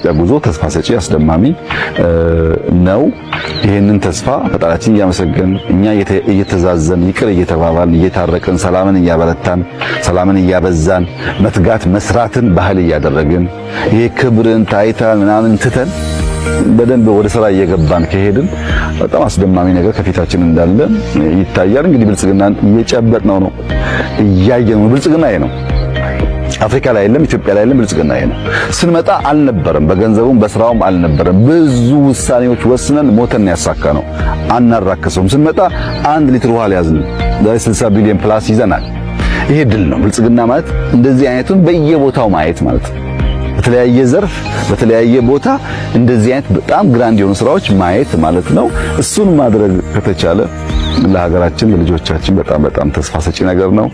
የኢትዮጵያ ጉዞ ተስፋ ሰጪ አስደማሚ ነው። ይሄንን ተስፋ ፈጣሪያችን እያመሰገን እኛ እየተዛዘን ይቅር እየተባባልን እየታረቅን ሰላምን እያበረታን ሰላምን እያበዛን መትጋት መስራትን ባህል እያደረግን ይሄ ክብርን ታይታን ምናምን ትተን በደንብ ወደ ስራ እየገባን ከሄድን በጣም አስደማሚ ነገር ከፊታችን እንዳለ ይታያል። እንግዲህ ብልጽግናን እየጨበጥነው ነው እያየነው። ብልጽግና ይሄ ነው። አፍሪካ ላይ የለም፣ ኢትዮጵያ ላይ የለም። ብልጽግና ይሄ ነው። ስንመጣ አልነበረም፣ በገንዘቡም በስራውም አልነበረም። ብዙ ውሳኔዎች ወስነን ሞተን ያሳካነው አናራክሰውም። ስንመጣ 1 ሊትር ውሃ ያዝን 60 ቢሊዮን ፕላስ ይዘናል። ይሄ ድል ነው። ብልጽግና ማለት እንደዚህ አይነቱን በየቦታው ማየት ማለት ነው። በተለያየ ዘርፍ በተለያየ ቦታ እንደዚህ አይነት በጣም ግራንድ የሆኑ ስራዎች ማየት ማለት ነው። እሱን ማድረግ ከተቻለ ለሀገራችን ለልጆቻችን በጣም ተስፋ ሰጪ ነገር ነው።